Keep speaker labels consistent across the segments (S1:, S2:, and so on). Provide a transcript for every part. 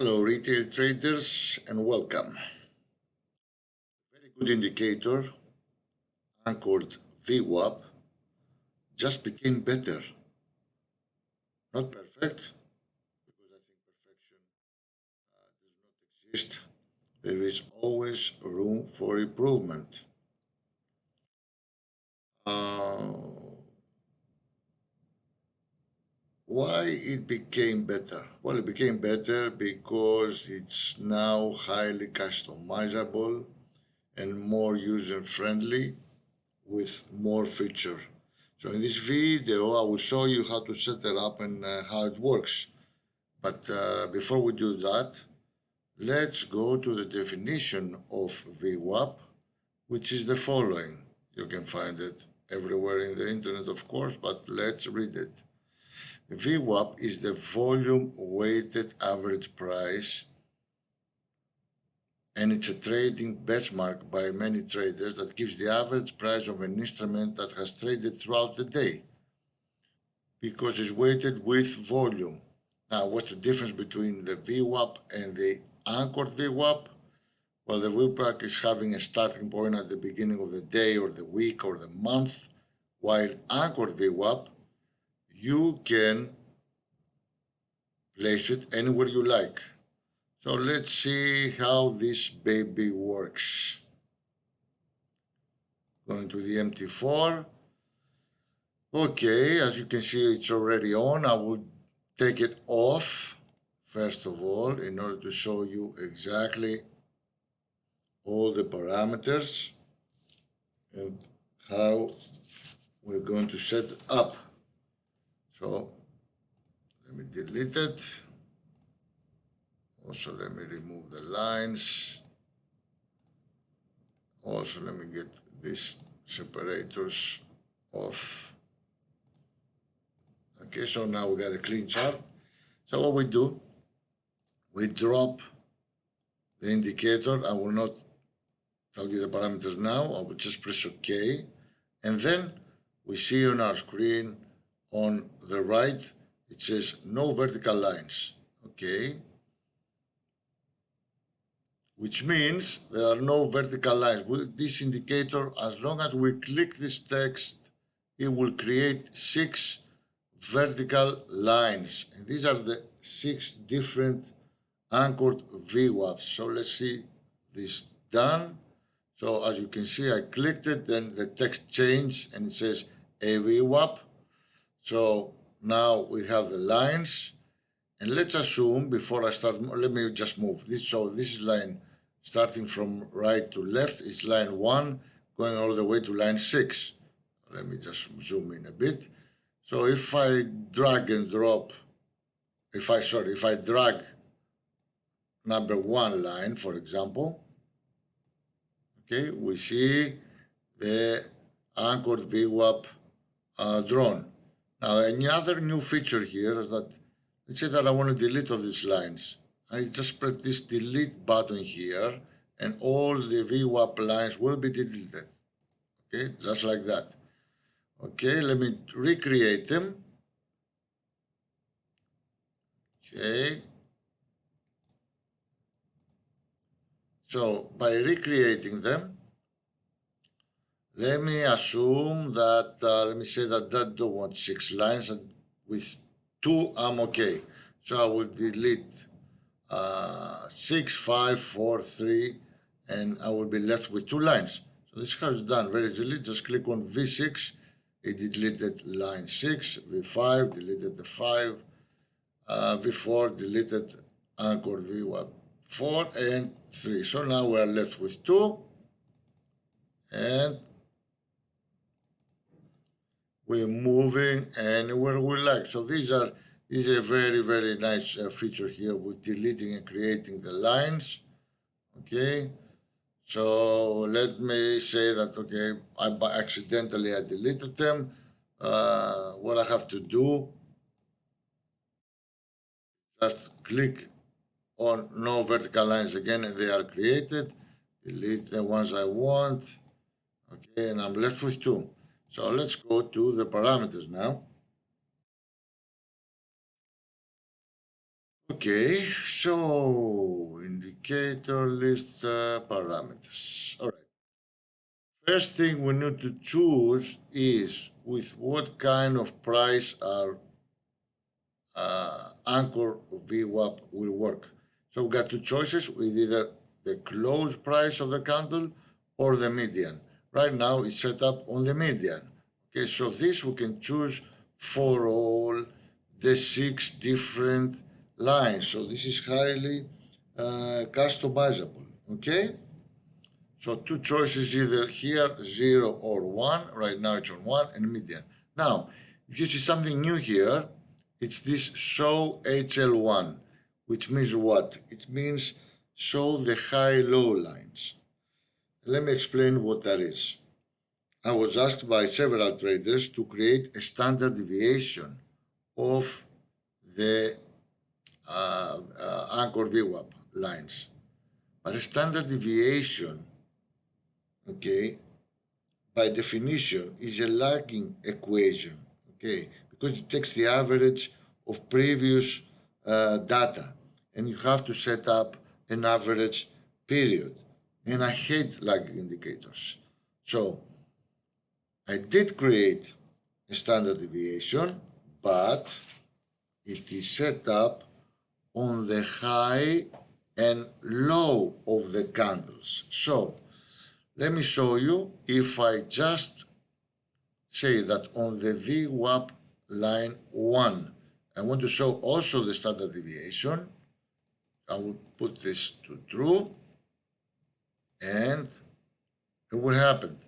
S1: Hello, retail traders, and welcome. Very good indicator, anchored VWAP, just became better. Not perfect, because I think perfection does not exist. There is always room for improvement. Uh, why it became better? Well, it became better because it's now highly customizable and more user friendly with more feature. So in this video, I will show you how to set it up and how it works. But before we do that, let's go to the definition of VWAP, which is the following. You can find it everywhere in the internet, of course, but let's read it. VWAP is the volume weighted average price, and it's a trading benchmark by many traders that gives the average price of an instrument that has traded throughout the day because it's weighted with volume. Now, what's the difference between the VWAP and the anchored VWAP? Well, the VWAP is having a starting point at the beginning of the day or the week or the month, while anchored VWAP, you can place it anywhere you like. So let's see how this baby works. Going to the MT4. Okay, as you can see, it's already on. I will take it off, first of all, in order to show you exactly all the parameters and how we're going to set it up. So let me delete it. Also, let me remove the lines. Also, let me get these separators off. Okay, so now we got a clean chart. So what we do, we drop the indicator. I will not tell you the parameters now. I will just press OK. And then we see on our screen on the right, it says no vertical lines. Okay. Which means there are no vertical lines. With this indicator, as long as we click this text, it will create 6 vertical lines. And these are the 6 different anchored VWAPs. So let's see this done. So as you can see, I clicked it, then the text changed and it says a VWAP. So now we have the lines. And let's assume before I start, let me just move this. So this is line starting from right to left. It's line 1 going all the way to line 6. Let me just zoom in a bit. So if I drag and drop, if I drag number 1 line, for example, okay, we see the anchored VWAP drawn. Now, another new feature here is that, let's say that I want to delete all these lines. I just press this delete button here, and all the VWAP lines will be deleted. Okay, just like that. Okay, let me recreate them. Okay. So, by recreating them, let me assume that, let me say that I don't want 6 lines, and with 2 I'm okay. So I will delete 6, 5, 4, 3, and I will be left with 2 lines. So this is how it's done very easily. Just click on V6, it deleted line 6, V5 deleted the 5, V4 deleted anchor V1, 4 and 3. So now we are left with 2, and we're moving anywhere we like. So this is a very, very nice feature here with deleting and creating the lines. Okay, so let me say that, okay, accidentally I deleted them. What I have to do, just click on no vertical lines again and they are created. Delete the ones I want. Okay, and I'm left with 2. So let's go to the parameters now. Okay, so indicator list parameters. All right. First thing we need to choose is with what kind of price our anchor VWAP will work. So we got two choices with either the close price of the candle or the median. Right now it's set up on the median. Okay, so this we can choose for all the 6 different lines. So this is highly customizable. Okay, so two choices either here 0 or 1. Right now it's on 1 and median. Now if you see something new here, it's this show HL1, which means what? It means show the high-low lines. Let me explain what that is. I was asked by several traders to create a standard deviation of the anchor VWAP lines. But a standard deviation, okay, by definition is a lagging equation, okay, because it takes the average of previous data and you have to set up an average period. And I hate lagging indicators. So I did create a standard deviation, but it is set up on the high and low of the candles. So let me show you. If I just say that on the VWAP line 1, I want to show also the standard deviation. I will put this to true, and what happened?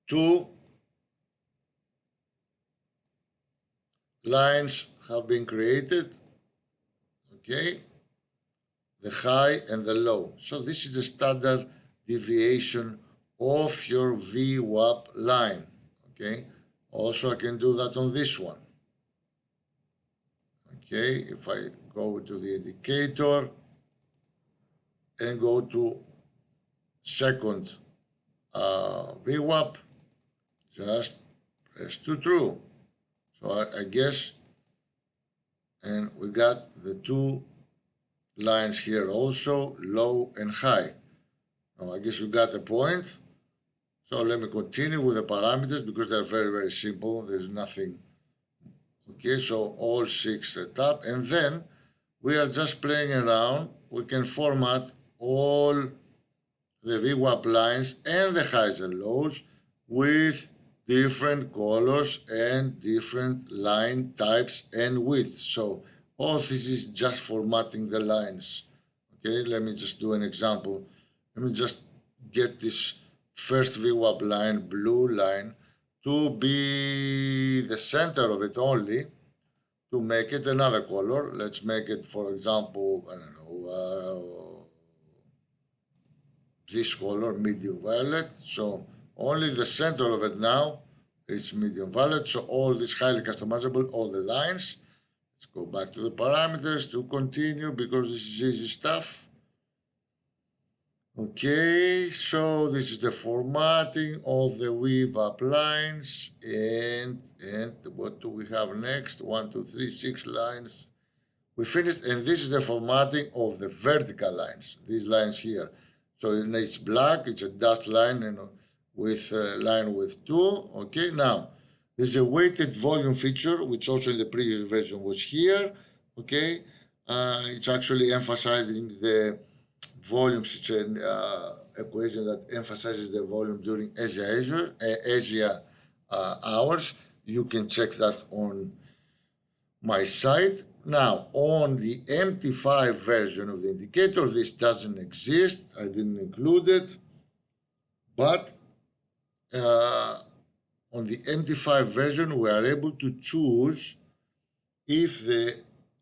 S1: Two lines have been created, okay, the high and the low. So this is the standard deviation of your VWAP line, okay. Also I can do that on this one. Okay, if I go to the indicator and go to second VWAP, just press to true. So I guess, and we got the two lines here also, low and high. Now I guess you got the point. So let me continue with the parameters because they're very, very simple. There's nothing. Okay, so all 6 set up, and then we are just playing around. We can format all the VWAP lines and the highs and lows with different colors and different line types and widths. So all this is just formatting the lines. Okay, let me just do an example. Let me just get this first VWAP line, blue line, to be the center of it only, to make it another color. Let's make it, for example, I don't know, this color, medium violet. So only the center of it now is medium violet. So all this highly customizable, all the lines. Let's go back to the parameters to continue because this is easy stuff. Okay, so this is the formatting of the VWAP lines, and what do we have next? 1, 2, 3, 6 lines. We finished, and this is the formatting of the vertical lines, these lines here. So it's black, it's a dashed line, and with line with 2. Okay, now there's a weighted volume feature, which also in the previous version was here. Okay, it's actually emphasizing the volumes. It's an equation that emphasizes the volume during Asia hours. You can check that on my site. Now, on the MT5 version of the indicator, this doesn't exist. I didn't include it. But on the MT5 version, we are able to choose if the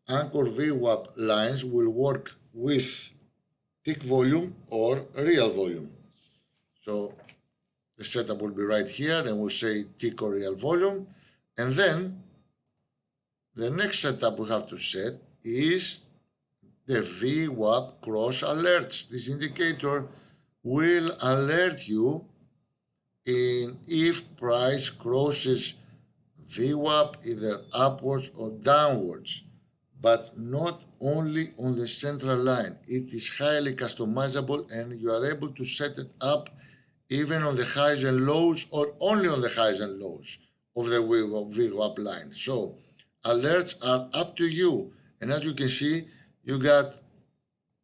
S1: anchor VWAP lines will work with tick volume or real volume. So the setup will be right here, and we'll say tick or real volume. And then the next setup we have to set is the VWAP cross alerts. This indicator will alert you if price crosses VWAP either upwards or downwards. but not only on the central line. It is highly customizable and you are able to set it up even on the highs and lows or only on the highs and lows of the VWAP line. So alerts are up to you. And as you can see, you got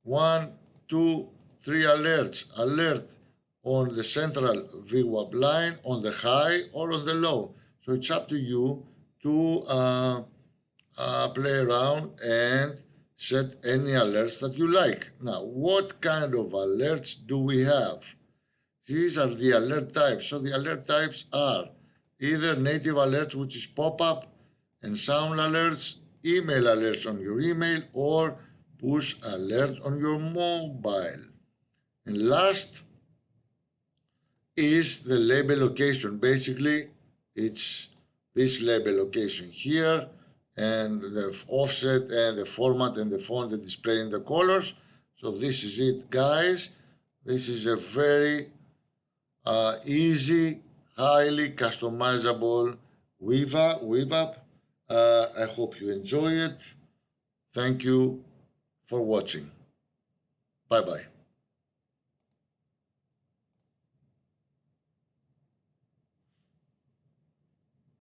S1: 1, 2, 3 alerts. Alert on the central VWAP line, on the high or on the low. So it's up to you to play around and set any alerts that you like. Now, what kind of alerts do we have? These are the alert types. So the alert types are either native alerts, which is pop-up and sound alerts, email alerts on your email, or push alerts on your mobile. And last is the label location. Basically, it's this label location here, and the offset and the format and the font that displaying the colors. So this is it, guys. This is a very easy, highly customizable VWAP. I hope you enjoy it. Thank you for watching. Bye-bye.